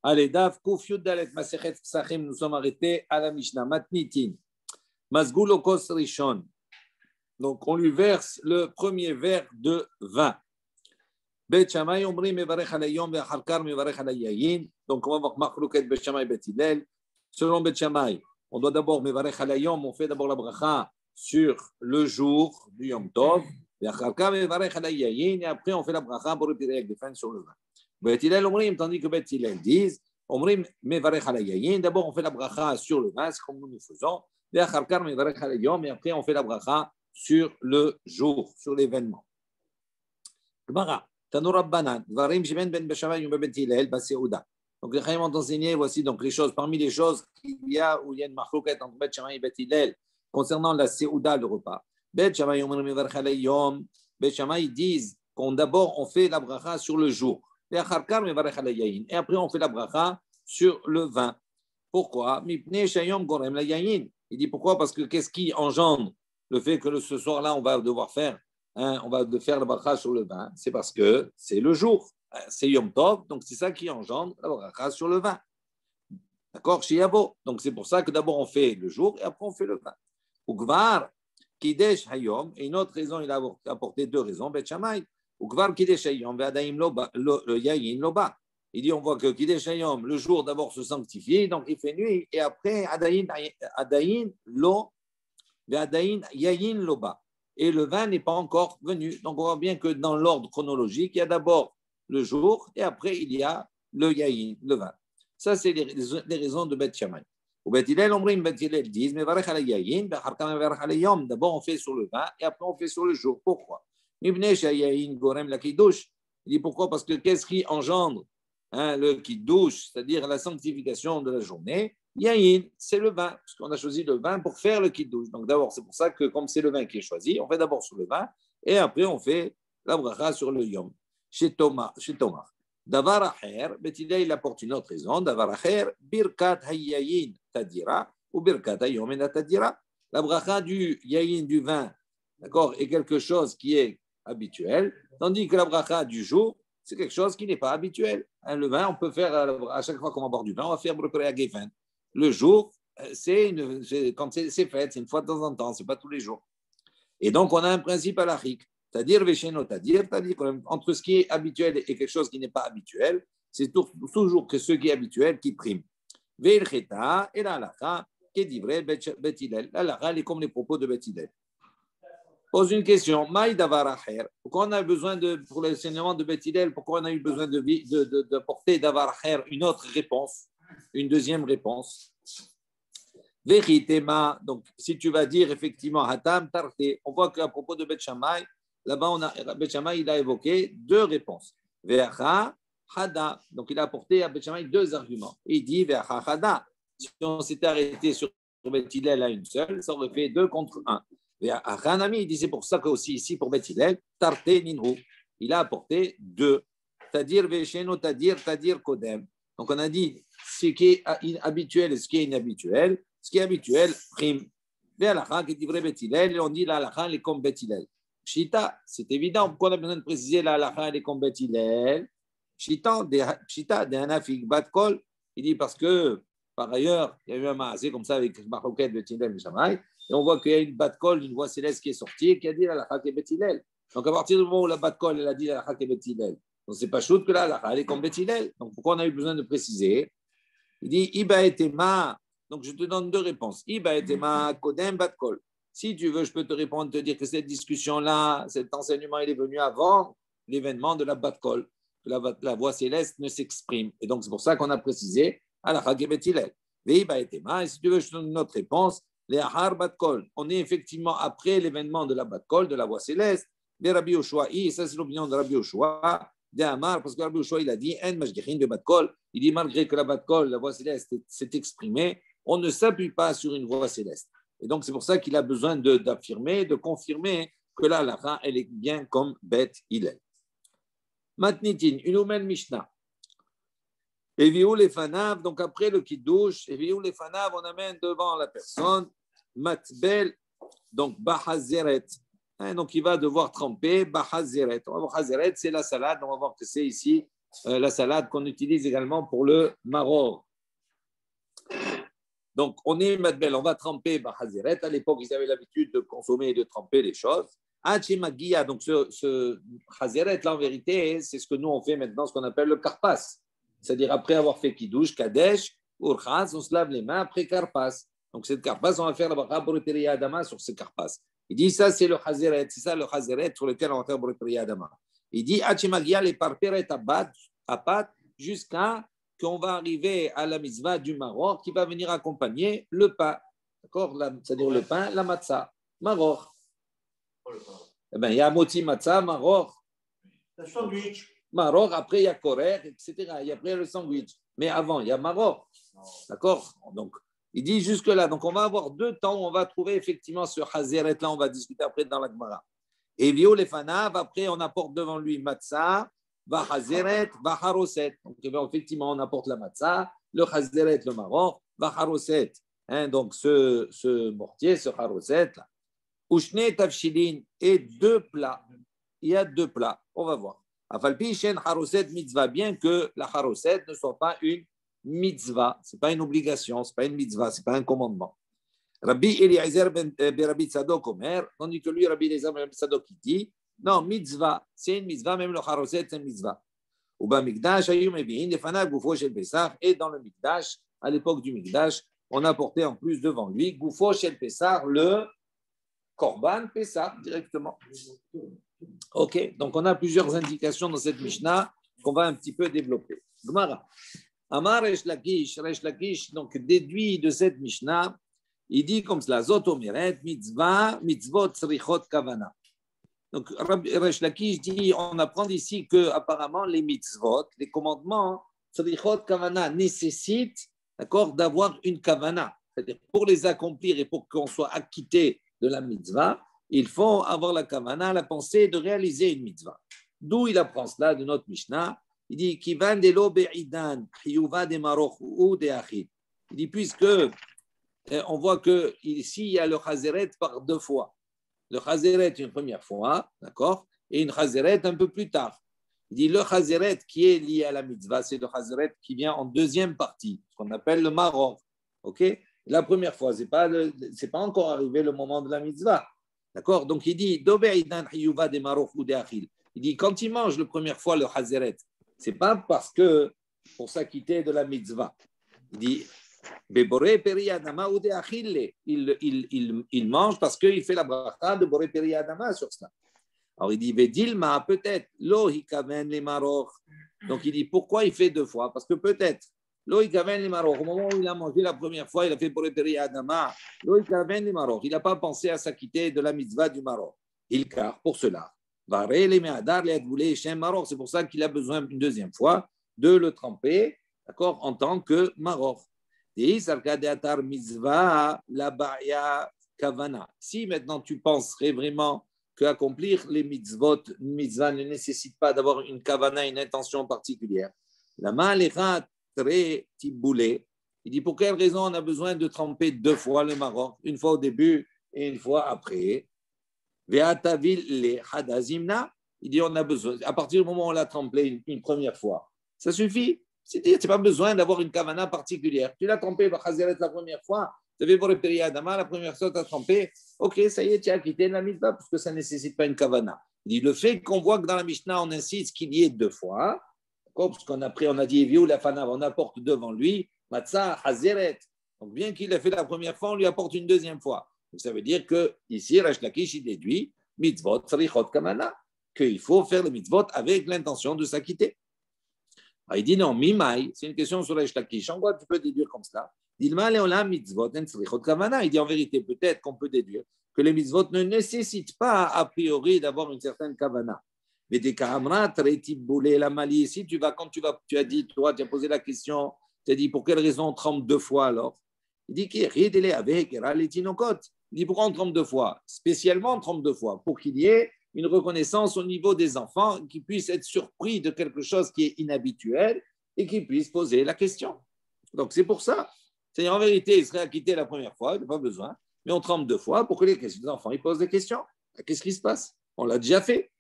Allez, Daf, Kuf Yud Dalet, Masechet Psachim, nous sommes arrêtés à la Mishnah. Matnitin, Masgul Okos Rishon. Donc, on lui verse le premier verre de vin. Bet Shammai, Omri, Mevarech Alayom, Ve'acharkar, Mevarech Alayayin. Donc, on va voir Machlouket Bet Shammai, Bet Hillel. Selon Bet Shammai, on doit d'abord Mevarech Alayom, on fait d'abord la bracha sur le jour du Yom Tov. Ve'acharkar, Mevarech Alayayin. Et après, on fait la bracha pour le Pirek de fin sur le vin. Bet Hillel, Omrim, tandis que Bet Hillel disent, Omrim, Mevarech Alayayin. D'abord, on fait la bracha sur le vin, c'est comme nous faisons. Ve'acharkar, Mevarech Alayom. Et après, on fait la bracha sur le jour, sur l'événement. Gemara, Tanu Rabbanan, Varim Shemen ben Beshamay Ben Hillel Baseouda. Donc les Chaim ont enseigné, voici donc les choses, parmi les choses qu'il y a où il y a une marloquette entre Bet Shammai et Bet Hillel concernant la Seouda, le repas. Bet Shammai disent qu'on d'abord on fait la bracha sur le jour. Et après on fait la bracha sur le vin. Pourquoi? Il dit pourquoi? Parce que qu'est-ce qui engendre le fait que ce soir-là, on va devoir faire, on va faire la bracha sur le vin? C'est parce que c'est le jour, c'est Yom Tov, donc c'est ça qui engendre la bracha sur le vin. D'accord? Chez Yavo. Donc c'est pour ça que d'abord on fait le jour et après on fait le vin. Ukvar, Kidesh Hayom, et une autre raison, il a apporté deux raisons, Bet Shammai. Ukvar, Kidesh Hayom, Ve'adaim Yayin Loba. Il dit, on voit que Kidesh Hayom, le jour d'abord se sanctifie, donc il fait nuit, et après Adayin Lo. Yayin Loba. Et le vin n'est pas encore venu. Donc on voit bien que dans l'ordre chronologique, il y a d'abord le jour et après il y a le Yayin, le vin. Ça, c'est les raisons de Bet Shammai. Ou Bet Hillel, Omrim, Bet Hillel disent, mais varech ala Yayin, d'abord on fait sur le vin et après on fait sur le jour. Pourquoi? Il dit pourquoi? Parce que qu'est-ce qui engendre le kiddush, c'est-à-dire la sanctification de la journée? Yayin, c'est le vin, parce qu'on a choisi le vin pour faire le kiddush. Donc d'abord, c'est pour ça que comme c'est le vin qui est choisi, on fait d'abord sur le vin et après on fait la bracha sur le yom. Chez Thomas. Davar acher, Bet Hillel, il apporte une autre raison. Davar acher, birkat hayayin tadira ou birkat hayom en tadira. La bracha du yayin, du vin, d'accord, est quelque chose qui est habituel, tandis que la bracha du jour, c'est quelque chose qui n'est pas habituel. Le vin, on peut faire, à chaque fois qu'on va boire du vin, on va faire brûler à Geffen. Le jour, quand c'est fait, c'est une fois de temps en temps, ce n'est pas tous les jours. Et donc, on a un principe halachique, c'est-à-dire, entre ce qui est habituel et quelque chose qui n'est pas habituel, c'est toujours que ce qui est habituel qui prime. Et la halacha, qui est divré Bet Hillel. La halacha, elle est comme les propos de Bet Hillel. Pose une question. Pourquoi on a besoin pour l'enseignement de Bet Hillel, pourquoi on a eu besoin d'apporter davar acher une autre réponse, une deuxième réponse? Donc, si tu vas dire effectivement Hatam Tarte, on voit qu'à propos de Bet Shammai, là-bas, Bet Shammai, il a évoqué deux réponses. Ve'acha Hada. Donc, il a apporté à Bet Shammai deux arguments. Il dit Ve'acha Hada. Si on s'était arrêté sur Bet Hillel à une seule, ça aurait fait 2 contre 1. Il dit c'est pour ça qu'aussi ici pour Bet Hillel, Tarte Ninhu, il a apporté 2. C'est-à-dire Vesheno, c'est-à-dire Kodem. Donc on a dit ce qui est habituel et ce qui est inhabituel. Ce qui est habituel, prime. Ve'alacha qui dit vrai Bet Hillel, et on dit la halacha elle est comme Bet Hillel. Shita, c'est évident. Pourquoi on a besoin de préciser la halacha elle est comme Bet Hillel? Shita, de Hanafik Batkol, il dit parce que par ailleurs, il y a eu un maasé comme ça avec Marloquet, Bet Hillel et Shammai. Et on voit qu'il y a une bat-kol, une voix céleste qui est sortie et qui a dit la halakha qui est Bet Hillel. Donc à partir du moment où la bat-kol elle a dit la halakha qui est Bet Hillel, donc c'est pas chouette que la halakha elle est comme Bet Hillel. Donc pourquoi on a eu besoin de préciser? Il dit Iba etema. Donc je te donne deux réponses. Iba etema kodem bat-kol. Si tu veux, je peux te répondre, te dire que cette discussion-là, cet enseignement, il est venu avant l'événement de la bat-kol, que la voix céleste ne s'exprime. Et donc c'est pour ça qu'on a précisé halakha qui est Bet Hillel. Iba etema. Et si tu veux, je te donne une autre réponse. Les Ahar Bat-Kol. On est effectivement après l'événement de la Bat-Kol, de la voix céleste. Les Rabbi Yoshua, ça c'est l'opinion de Rabbi Yoshua, d'Amar, parce que Rabbi Yoshua, il a dit, En Mashgechin de Bat-Kol. Il dit, malgré que la Bat-Kol, la voix céleste, s'est exprimée, on ne s'appuie pas sur une voix céleste. Et donc, c'est pour ça qu'il a besoin d'affirmer, de confirmer que là, la fin, elle est bien comme Bet Hillel. Matnitin, une nouvelle Mishnah. Eviou les fanav, donc après le kiddush, Eviou les fanav, on amène devant la personne matbel, donc bahazeret. Donc il va devoir tremper bahazeret. On va voir hazeret, c'est la salade, on va voir que c'est ici la salade qu'on utilise également pour le maror. Donc, on est madbel, on va tremper Bahazeret. À l'époque, ils avaient l'habitude de consommer et de tremper les choses. Hachimagia, donc ce Hazeret, là, en vérité, c'est ce que nous, on fait maintenant, ce qu'on appelle le karpas. C'est-à-dire, après avoir fait Kiddush, Kadesh, Urchaz, on se lave les mains après karpas. Donc, cette karpas, on va faire la bracha Boreteria Adama sur ce karpas. Il dit, ça, c'est le Hazeret. C'est ça, le Hazeret sur lequel on va faire Boreteria Adama. Il dit, Hachimagia, les parperet à pat, jusqu'à qu'on va arriver à la mitzvah du maror qui va venir accompagner le pain. D'accord? C'est-à-dire le pain, la matzah. Maror. Eh bien, il y a moti matzah, maror. Le sandwich. Maror, après il y a korer, etc. Et après le sandwich. Mais avant, il y a maror. D'accord? Donc, il dit jusque-là. Donc, on va avoir 2 temps où on va trouver effectivement ce hazeret-là. On va discuter après dans la Gemara. Et vio les fanav, après on apporte devant lui matzah, va hazeret, va haroset. Donc, effectivement, on apporte la matzah, le hazeret, le maror, va haroset. Donc, ce mortier, ce haroset, là. Ushne tavshilin et 2 plats. Il y a 2 plats. On va voir. Afalpi shen haroset mitzvah, bien que la haroset ne soit pas une mitzvah. Ce n'est pas une obligation, ce n'est pas une mitzvah, ce n'est pas un commandement. Rabbi Eliezer ben Rabbi Tzadok Omer, tandis que lui, Rabbi Eliezer ben Tzadok, il dit, non, mitzvah, c'est une mitzvah, même le haroset, c'est une mitzvah. Et dans le Mikdash, à l'époque du Mikdash, on apportait en plus devant lui, Goufo Shel Pessah, le Korban Pessah, directement. Ok, donc on a plusieurs indications dans cette Mishnah qu'on va un petit peu développer. Gemara. Amar Resh Lakish, donc déduit de cette Mishnah, il dit comme cela, Zot Omeret, mitzvah, mitzvot, tzrichot, kavana. Donc, Resh Lakish dit, on apprend ici que apparemment les mitzvot, les commandements, tzrichot, kavana, nécessitent, d'accord, d'avoir une kavana. C'est-à-dire, pour les accomplir et pour qu'on soit acquitté de la mitzvah, il faut avoir la kavana, la pensée de réaliser une mitzvah. D'où il apprend cela de notre Mishnah. Il dit, Kivan de lo be'idan, chiyuva de maroch ou de achid. Il dit, puisque on voit que ici, il y a le chazeret par 2 fois. Le chazeret une première fois, d'accord, et une chazeret un peu plus tard. Il dit, le chazeret qui est lié à la mitzvah, c'est le chazeret qui vient en deuxième partie, ce qu'on appelle le maror. Ok? La première fois, c'est pas encore arrivé le moment de la mitzvah. D'accord? Donc, il dit, Dobe'idan hiyuva de maroch ou de achil. Il dit, quand il mange la première fois le chazeret, c'est pas parce que pour s'acquitter de la mitzvah. Il dit, il mange parce qu'il fait la bracha de Boré Peri Adama sur cela. Alors il dit, Vedilma, peut-être, lo hikaven les maror. Donc il dit, pourquoi il fait 2 fois? Parce que peut-être, lo hikaven les maror. Au moment où il a mangé la première fois, il a fait Boré Peri Adama, lo hikaven les maror. Il n'a pas pensé à s'acquitter de la mitzvah du maror. Il car, pour cela, c'est pour ça qu'il a besoin une deuxième fois de le tremper, d'accord, en tant que maror. Si maintenant tu penserais vraiment qu'accomplir les mitzvot, une mitzvah ne nécessite pas d'avoir une kavana, une intention particulière. La ma'alecha très tiboulé. Il dit pour quelle raison on a besoin de tremper 2 fois le maror, une fois au début et une fois après. Il dit on a besoin, à partir du moment où on l'a trempé une première fois, ça suffit. C'est-à-dire, tu n'as pas besoin d'avoir une kavana particulière. Tu l'as trempé, la première fois, tu avais pour le Adama, la première fois, tu as trempé, ok, ça y est, tu as quitté la mitzvah parce que ça ne nécessite pas une kavana. Il dit, le fait qu'on voit que dans la Mishnah, on insiste qu'il y ait 2 fois, parce qu'on a dit, vieux la fanav, on apporte devant lui, matzah, hazeret. Donc, bien qu'il ait fait la première fois, on lui apporte une deuxième fois. Donc, ça veut dire que ici, Resh Lakish, il déduit, mitzvot, tzrichot, kavana, qu'il faut faire le mitzvot avec l'intention de s'acquitter. Il dit non, Mimaï, c'est une question sur Resh Lakish. En quoi tu peux déduire comme cela? Il dit en vérité, peut-être qu'on peut déduire que les mitzvot ne nécessitent pas a priori d'avoir une certaine kavana. Mais des karamrat, la mali, ici, tu as dit, toi, tu as posé la question, tu as dit pour quelle raison on trempe 2 fois alors? Il dit qu'il avec il dit pourquoi on trempe 2 fois? Spécialement, on trempe 2 fois pour qu'il y ait une reconnaissance au niveau des enfants qui puissent être surpris de quelque chose qui est inhabituel et qui puissent poser la question. Donc, c'est pour ça. C'est-à-dire, en vérité, il serait acquitté la première fois, il n'a pas besoin, mais on trempe 2 fois pour que les enfants ils posent des questions. Qu'est-ce qui se passe? On l'a déjà fait.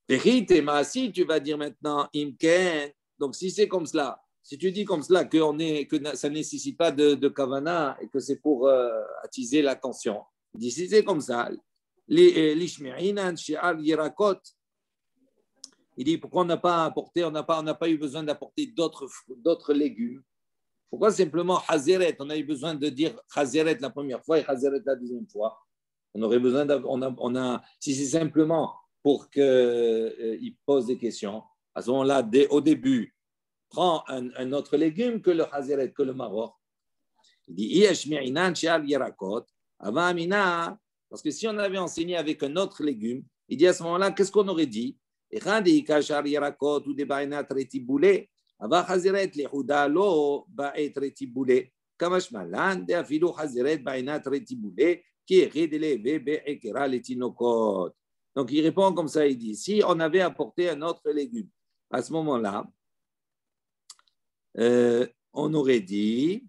Si tu vas dire maintenant, Imken, donc si c'est comme cela, si tu dis comme cela que ça ne nécessite pas de kavana et que c'est pour attiser l'attention, dis si c'est comme ça, l'ishme'inan shi'al yirakot, il dit pourquoi on n'a pas apporté, on n'a pas eu besoin d'apporter d'autres légumes. Pourquoi simplement Hazeret? On a eu besoin de dire Hazeret la première fois et Hazeret la deuxième fois. On aurait besoin si c'est simplement pour qu'il pose des questions, à ce moment-là, au début, prends un autre légume que le Hazeret, que le maror. Il dit parce que si on avait enseigné avec un autre légume, il dit à ce moment-là, qu'est-ce qu'on aurait dit? אבל חזירת לחודה לא בעת רטיבולה, כמה שמלן דאפילו חזירת בעינת רטיבולה, כי יחיד לבה בעקרה לתינוקות. Donc il répond comme ça, il dit, si on avait apporté un autre légume, à ce moment-là, on aurait dit,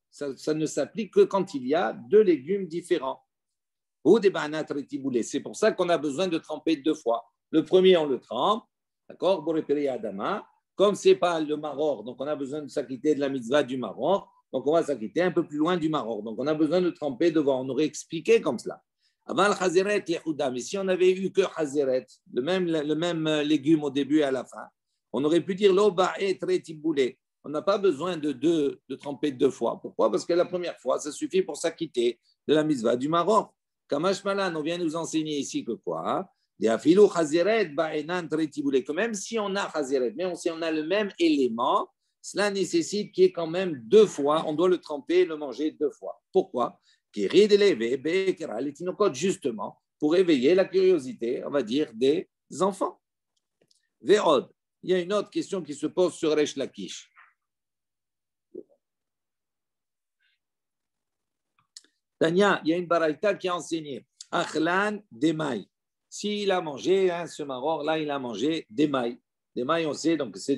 ça ne s'applique que quand il y a deux légumes différents. C'est pour ça qu'on a besoin de tremper deux fois. Le premier, on le trempe, d'accord, Borépéré Adama. Comme ce n'est pas le maror, donc on a besoin de s'acquitter de la mitzvah du maror, donc on va s'acquitter un peu plus loin du maror. Donc on a besoin de tremper devant. On aurait expliqué comme cela. Avant le chazeret, yehuda, mais si on avait eu que chazeret, le même légume au début et à la fin, on aurait pu dire l'oba et tretiboulé. On n'a pas besoin de tremper deux fois. Pourquoi? Parce que la première fois, ça suffit pour s'acquitter de la mitzvah du maror. Kamash Malan, on vient nous enseigner ici que quoi? Que même si on a chazeret, même si on a le même élément, cela nécessite qu'il y ait quand même deux fois, on doit le tremper et le manger deux fois. Pourquoi? Justement, pour éveiller la curiosité, on va dire, des enfants. Véod, il y a une autre question qui se pose sur Resh Lakish. Tania, il y a une baraita qui a enseigné Achlan Demai. S'il a mangé, ce maror, là, il a mangé des mailles. Des mailles, on sait, donc c'est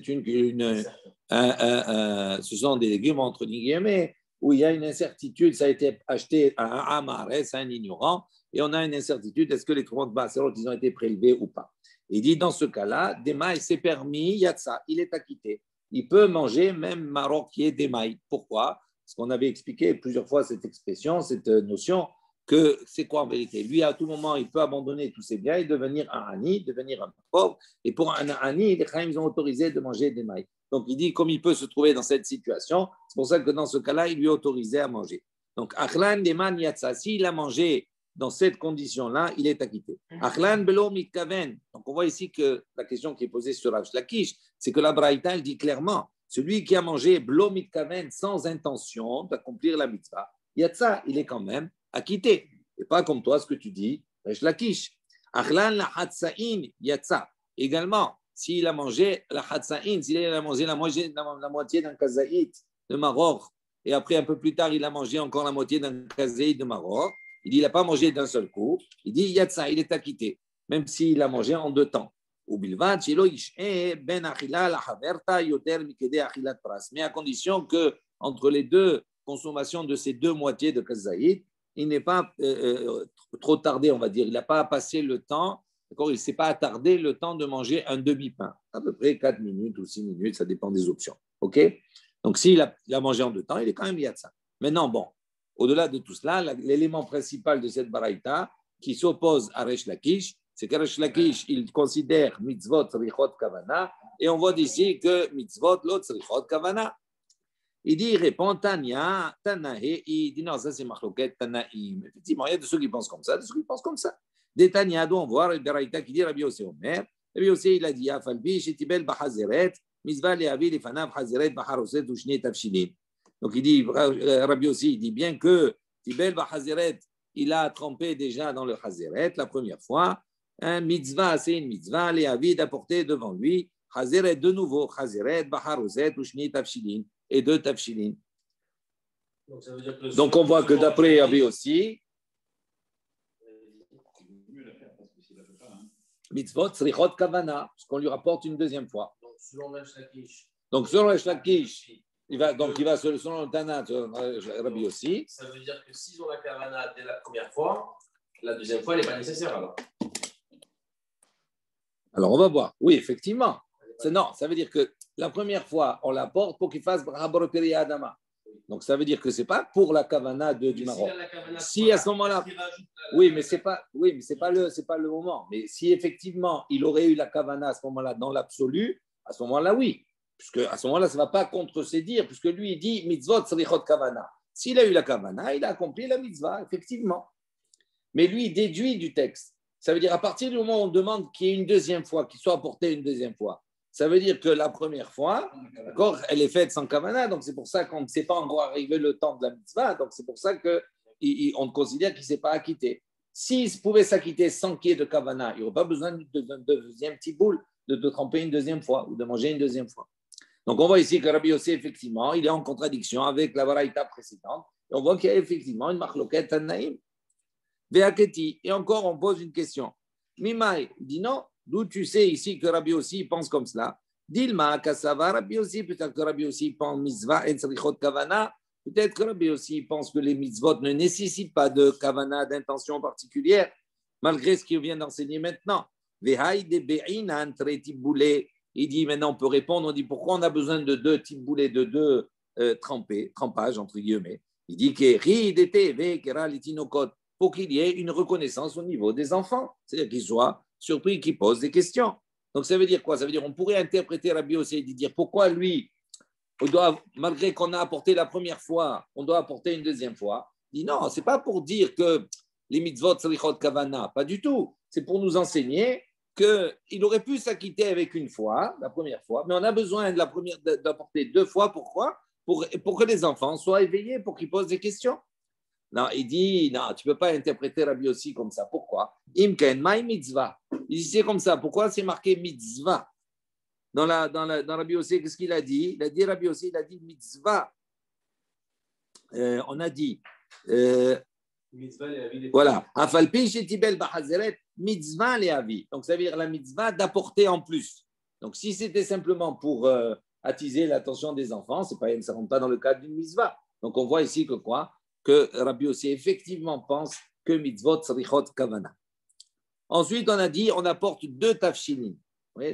ce sont des légumes entre guillemets où il y a une incertitude. Ça a été acheté à un amares, un ignorant, et on a une incertitude, est-ce que les 30 basserot, ils ont été prélevés ou pas? Il dit, dans ce cas-là, des mailles, c'est permis, il y a de ça, il est acquitté. Il peut manger même maror qui est des mailles. Pourquoi? Parce qu'on avait expliqué plusieurs fois cette expression, cette notion, que c'est quoi en vérité? Lui, à tout moment, il peut abandonner tous ses biens et devenir un ani, devenir un pauvre. Et pour un ani, les Chaim ont autorisé de manger des mailles. Donc, il dit, comme il peut se trouver dans cette situation, c'est pour ça que dans ce cas-là, il lui a autorisé à manger. Donc, Achlan Deman Yatsa, s'il a mangé dans cette condition-là, il est acquitté. Achlan Belo Mitkaven. Donc, on voit ici que la question qui est posée sur Rav Lakish, c'est que la Braïta, elle dit clairement, celui qui a mangé Belo Mitkaven sans intention d'accomplir la mitzvah, Yatsa, il est quand même acquitté. Et pas comme toi, ce que tu dis, Resh Lakish. Achlan la Hatsaïn Yatsa. Également, s'il a mangé la Hatsaïn, s'il a mangé la moitié d'un kazaït de maror, et après, un peu plus tard, il a mangé encore la moitié d'un kazaït de maror, il dit, il n'a pas mangé d'un seul coup, il dit Yatsa, il est acquitté, même s'il a mangé en deux temps. Mais à condition que entre les deux consommations de ces deux moitiés de kazaït, il n'est pas trop tardé, on va dire. Il n'a pas passé le temps, d'accord, il ne s'est pas attardé le temps de manger un demi-pain. À peu près 4 minutes ou 6 minutes, ça dépend des options. OK? Donc, s'il a mangé en deux temps, il est quand même yatsa. Maintenant, bon, au-delà de tout cela, l'élément principal de cette baraïta qui s'oppose à Resh Lakish, c'est que Resh Lakish, il considère mitzvot tzrichot kavana, et on voit d'ici que mitzvot lo tzrichot kavana. Il dit, il répond, Tania, Tanahe, il dit, non, ça c'est Machloket, Tanaïm. Effectivement, il y a de ceux qui pensent comme ça, de ceux qui pensent comme ça. Des Tania, on voit le Beraïta qui dit, Rabbi Yossi Omer, Rabbi Yossi, il a dit, Afalbi, Shetibel Bahazeret, Mizva Leavi, Lefanav Hazeret, Baharoset, Ushne Tafshilin. Donc il dit, Rabbi Yossi, il dit bien que Tibel Bahazeret, il a trempé déjà dans le Hazeret la première fois. Un mitzvah, c'est une mitzvah, Leavi d'apporter devant lui, Hazeret de nouveau, Hazeret, Baharoset, Ushne Tafshilin. Et de tafshilin. Donc on voit que d'après Rabbi aussi, mitzvot tzrichot kavana, parce qu'on lui rapporte une deuxième fois. Donc selon Resh Lakish, il va selon le Tana, Rabbi aussi. Ça veut dire que s'ils ont la kavana dès la première fois, La deuxième fois, elle n'est pas nécessaire alors. Alors, on va voir. Oui, effectivement. Non, ça veut dire que la première fois, on l'apporte pour qu'il fasse Brahabor Peri Adama. Donc, ça veut dire que ce n'est pas pour la kavana du Maroc. Si à ce moment-là, oui, mais c'est pas le moment. Mais si effectivement il aurait eu la kavana à ce moment-là dans l'absolu, à ce moment-là, oui. Puisque à ce moment-là, ça ne va pas contre ses dires, puisque lui, il dit mitzvot srichot kavana. S'il a eu la kavana, il a accompli la mitzvah, effectivement. Mais lui, il déduit du texte. Ça veut dire à partir du moment où on demande qu'il y ait une deuxième fois, qu'il soit apporté une deuxième fois, ça veut dire que la première fois, d'accord, elle est faite sans kavana, donc c'est pour ça qu'on ne sait pas encore arrivé le temps de la mitzvah, donc c'est pour ça qu'on considère qu'il ne s'est pas acquitté. S'il pouvait s'acquitter sans qu'il y ait de kavana, il n'y aurait pas besoin de deuxième petit boule, de tremper une deuxième fois ou de manger une deuxième fois. Donc on voit ici que Rabbi Yossi, effectivement, il est en contradiction avec la baraïta précédente, et on voit qu'il y a effectivement une marloquette Tanaïm. Et encore, on pose une question. Mimai dit non, d'où tu sais ici que Rabbi Yossi pense comme cela? Dilma, Kassava, Rabbi Yossi, peut-être que Rabbi Yossi pense mitzvah et srichot kavana, peut-être que Rabbi Yossi pense que les mitzvot ne nécessitent pas de kavana, d'intention particulière, malgré ce qu'il vient d'enseigner maintenant. Il dit maintenant on peut répondre, on dit pourquoi on a besoin de deux types boulets, de deux trempages, entre guillemets. Il dit que pour qu'il y ait une reconnaissance au niveau des enfants. C'est-à-dire qu'ils soient surpris, qu'ils posent des questions. Donc, ça veut dire quoi? Ça veut dire qu'on pourrait interpréter Rabbi Yossi et dire pourquoi lui, malgré qu'on a apporté la première fois, on doit apporter une deuxième fois. Il dit non, ce n'est pas pour dire que les mitzvot srichot kavana, pas du tout. C'est pour nous enseigner qu'il aurait pu s'acquitter avec une fois, la première fois, mais on a besoin de la première d'apporter deux fois. Pourquoi? Pour que les enfants soient éveillés, pour qu'ils posent des questions. Non, il dit, non, tu ne peux pas interpréter Rabbi Yossi comme ça. Pourquoi? Imken, my mitzvah. Il dit, c'est comme ça. Pourquoi c'est marqué mitzvah? Dans Rabbi Yossi, qu'est-ce qu'il a dit? Il a dit, Rabbi Yossi, il a dit mitzvah. On a dit, voilà, afalpi shetibel bahazeret, mitzvah leavi. Donc, ça veut dire la mitzvah d'apporter en plus. Donc, si c'était simplement pour attiser l'attention des enfants, ça ne rentre pas dans le cadre d'une mitzvah. Donc, on voit ici que quoi? Que Rabbi Yossi effectivement pense que mitzvot srichot kavana. Ensuite, on a dit, on apporte deux tafshilin.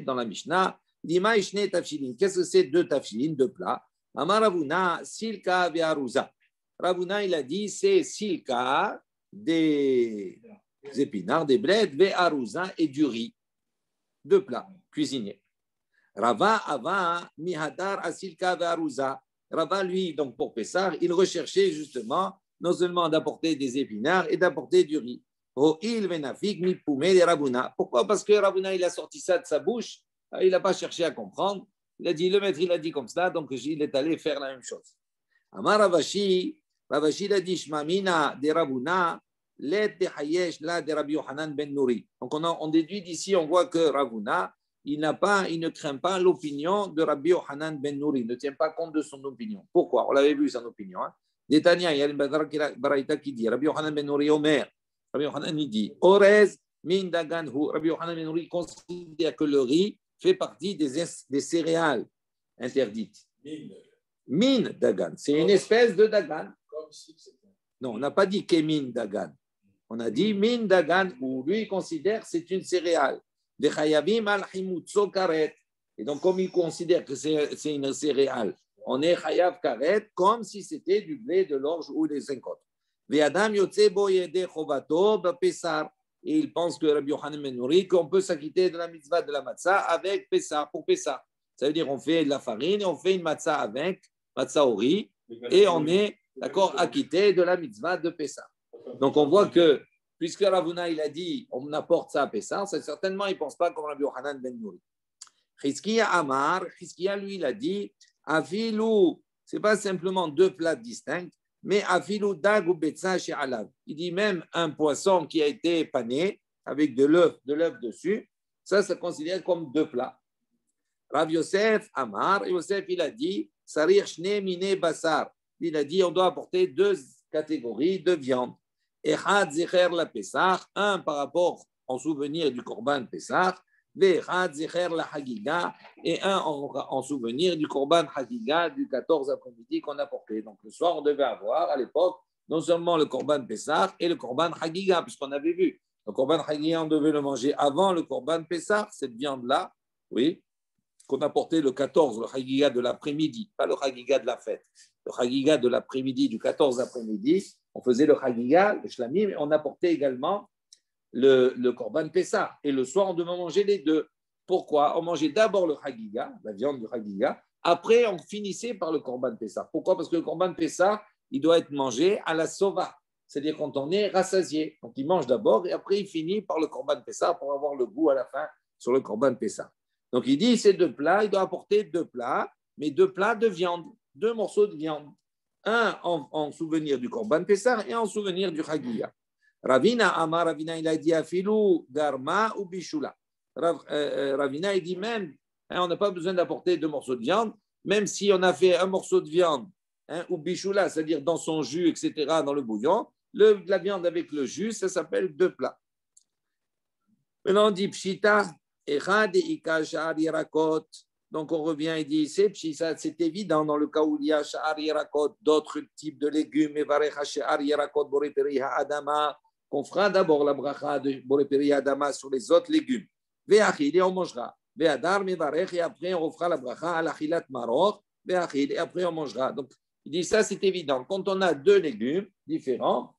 Dans la Mishnah, Dima ishne tafshilin. Qu'est-ce que c'est deux tafshilin, deux plats? Amar Ravuna, silka ve'aruza. Ravuna, il a dit, c'est silka, des épinards, des bleds, ve'aruza et du riz. Deux plats cuisinés. Rava ava mihadar asilka ve'aruza. Rava, lui, donc pour Pessah, il recherchait justement non seulement d'apporter des épinards et d'apporter du riz. Pourquoi? Parce que Ravuna, il a sorti ça de sa bouche, il n'a pas cherché à comprendre. Il a dit, le maître, il a dit comme ça, donc il est allé faire la même chose. Amar Ravashi, il a dit, Shmamina de Ravuna, let de Hayesh, la de Rabbi Yohanan ben Nouri. Donc on déduit d'ici, on voit que Ravuna, il ne craint pas l'opinion de Rabbi Yohanan ben Nouri, il ne tient pas compte de son opinion. Pourquoi? On l'avait vu, son opinion. Détania, il y a une baraïta qui dit, Rabbi Yohanan ben Nouri Omer, Rabbi Yohanan il dit, Orez min dagan hu. Rabbi Yohanan ben Nouri considère que le riz fait partie des céréales interdites. Min dagan, c'est une espèce de dagan. Non, on n'a pas dit kemin dagan. On a dit min dagan hu. Lui, il considère que c'est une céréale. Et donc, comme il considère que c'est une céréale, on est chayav karet comme si c'était du blé, de l'orge ou des cinquante. Et il pense que Rabbi Yohanan ben Nouri, qu'on peut s'acquitter de la mitzvah de la matzah avec Pessah, pour Pessah. Ça veut dire on fait de la farine et on fait une matzah avec, matzah au riz, et on est, d'accord, acquitté de la mitzvah de Pessah. Donc on voit que, puisque Ravuna il a dit on apporte ça à Pessah, c'est certainement il ne pense pas comme Rabbi Yohanan ben Nouri. Chizkiya Amar, Chizkiya lui il a dit Afilou, ce n'est pas simplement deux plats distincts, mais Afilou dag ou betza chez alav. Il dit même un poisson qui a été pané avec de l'œuf dessus, ça considère comme deux plats. Rav Yosef Amar, Yosef il a dit Sarir shne mine basar. Il a dit on doit apporter deux catégories de viande. Echad zecher la Pesach, un par rapport en souvenir du Korban Pesach, Echad zecher la Hagiga, et un en souvenir du Korban Hagiga du 14 après-midi qu'on a porté. Donc le soir, on devait avoir à l'époque non seulement le Korban Pessah et le Korban Hagiga, puisqu'on avait vu. Le Korban Hagiga, on devait le manger avant le Korban Pessah, cette viande-là, oui, qu'on a porté le 14, le Hagiga de l'après-midi, pas le Hagiga de la fête. Le Hagiga de l'après-midi, du 14 après-midi, on faisait le Hagiga, le Shlamim, et on apportait également le Korban Pessah. Et le soir, on devait manger les deux. Pourquoi? On mangeait d'abord le Hagiga, la viande du Hagiga, après on finissait par le Korban Pessah. Pourquoi? Parce que le Korban Pessah, il doit être mangé à la sova, c'est-à-dire quand on est rassasié. Donc il mange d'abord et après il finit par le Korban Pessah pour avoir le goût à la fin sur le Korban Pessah. Donc il dit ces deux plats, il doit apporter deux plats, mais deux plats de viande, deux morceaux de viande. Un en souvenir du Korban Pessah et en souvenir du Hagiga. Ravina Amar, Ravina il a dit Afilou Garma ou Bishula. Ravina il dit même, on n'a pas besoin d'apporter deux morceaux de viande, même si on a fait un morceau de viande ou Bishula, c'est-à-dire dans son jus, etc., dans le bouillon, la viande avec le jus, ça s'appelle deux plats. Maintenant on dit Pshita, Echad et Ika Sha'ar Yerakot. Donc on revient et dit c'est évident dans le cas où il y a Sha'ar Yerakot, d'autres types de légumes, et Varecha Sha'ar Yerakot Boreperi Ha'adama, qu'on fera d'abord la bracha de Boreperi Ha'adama sur les autres légumes. Ve'achid, et on mangera. Ve'adar Mevarech, et après on refera la bracha à l'Achilat Maror. Ve'achid, et après on mangera. Donc il dit ça c'est évident. Quand on a deux légumes différents,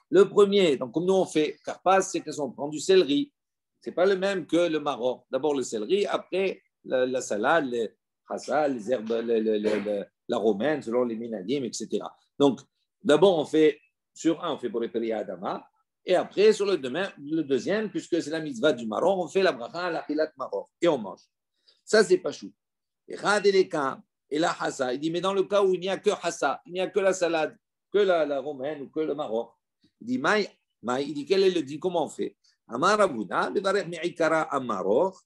le premier, donc comme nous on fait Karpas, c'est qu'on prend du céleri. Ce n'est pas le même que le maror. D'abord le céleri, après la salade, les chassa, les herbes, la romaine, selon les minadim, etc. Donc, d'abord, on fait sur un, on fait Boreperi Adama, et après, sur le deuxième, puisque c'est la mitzvah du maror, on fait la bracha à l'achilat maror, et on mange. Ça, c'est pas chou. Et la chassa, il dit, mais dans le cas où il n'y a que chassa, il n'y a que la salade, que la romaine ou que le maror, il dit, il dit, quel est le dit, comment on fait? Amar Ravuna, Bevarech Me'ikara Amaror,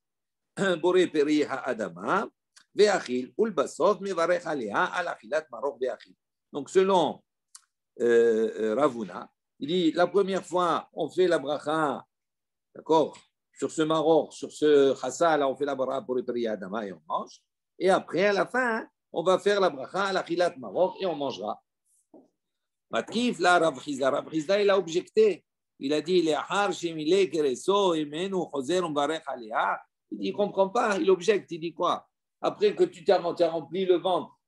Boreperi Ha'adama, Ve'achil, Ulbasof, Mevarech Alea, Alachilat Maror Ve'achil. Donc, selon Ravuna, il dit la première fois, on fait la bracha, d'accord, sur ce maror, sur ce chassa, là, on fait la bracha Boreperi Ha'adama et on mange. Et après, à la fin, on va faire la bracha Alachilat Maror et on mangera. Matkif, là, Rav Chizda, il a objecté. Il a dit, il dit, il ne comprend pas, il objecte, il dit quoi? Après que tu t'as rempli le ventre,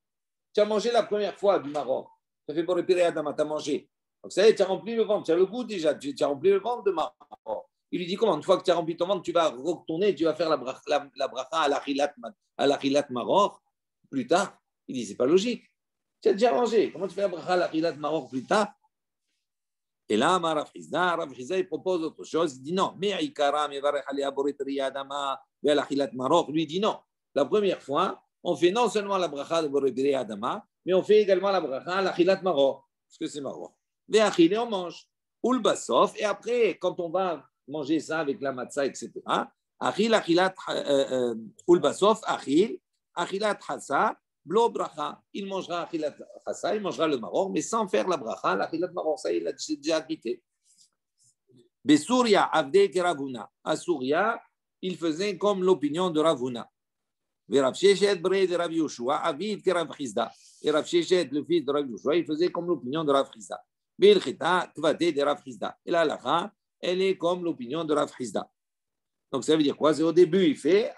tu as mangé la première fois du Maroc, tu as fait Boreperi Adama, tu as mangé. Donc ça y est, tu as rempli le ventre, tu as le goût déjà, tu as rempli le ventre de Maroc. Il lui dit comment? Une fois que tu as rempli ton ventre, tu vas retourner, tu vas faire la bracha à l'Achilat Maroc plus tard. Il dit, c'est pas logique. Tu as déjà mangé, comment tu fais la bracha à l'Achilat Maroc plus tard? Et là, Rav Chizda, il propose autre chose. Il dit non. Lui, il dit non. La première fois, on fait non seulement la bracha de Boreperi Adama, mais on fait également la bracha à l'Achilat Maror, parce que c'est Maror. Et on mange. Ou le basof, et après, quand on va manger ça avec la matzah, etc., Achil, Achilat, ou le basof, Achil, Achilat Hassa, Blo bracha, il mangera achilat chassa, il mangera le maror, mais sans faire la bracha, l'achilat maror, ça il a déjà quitté. Besouria, avde ke Ravuna. À Souria, il faisait comme l'opinion de Ravuna. Rav Sheshet, bre de Rav Yoshua, avid ke Rav Chizda. Et Rav Sheshet, le fils de Rav Yoshua, il faisait comme l'opinion de Rav Chizda. Bilchita, tvate de Rav Chizda. Et la lacha, elle est comme l'opinion de Rav Chizda. Donc ça veut dire quoi? C'est au début, il fait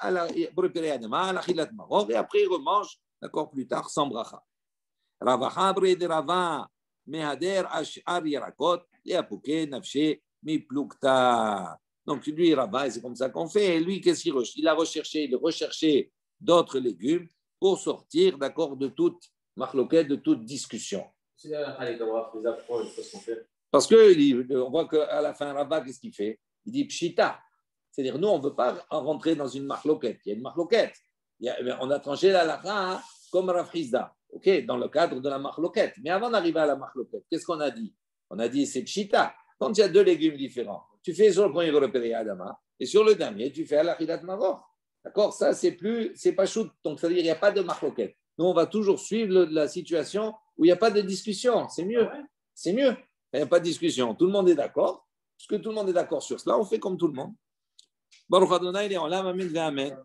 Boreperi Adama, l'achilat maror, et après il remange. D'accord, plus tard, sans bracha. Ravacha bre de Rava, mehader ashar yarakot, et apouke nafshe mi plukta. Donc lui, Rava, c'est comme ça qu'on fait. Et lui, qu'est-ce qu'il recherche? Il a recherché, il recherchait d'autres légumes pour sortir, d'accord, de toute marloquette, de toute discussion. Parce que on voit qu'à la fin, Rava, qu'est-ce qu'il fait? Il dit pshita. C'est-à-dire, nous, on ne veut pas rentrer dans une marloquette. Il y a une marloquette. On a tranché la lacha comme Rav Chizda, okay, dans le cadre de la marloquette. Mais avant d'arriver à la marloquette, qu'est-ce qu'on a dit? On a dit c'est pshita. Quand il y a deux légumes différents, tu fais sur le premier Boreperi Adama et sur le dernier, tu fais à l'achilat maror. D'accord? Ça, c'est pas shoot. Donc, ça veut dire qu'il n'y a pas de marloquette. Nous, on va toujours suivre la situation où il n'y a pas de discussion. C'est mieux. C'est mieux. Il n'y a pas de discussion. Tout le monde est d'accord. Puisque tout le monde est d'accord sur cela, on fait comme tout le monde. Baruch Adonai, amen, amen.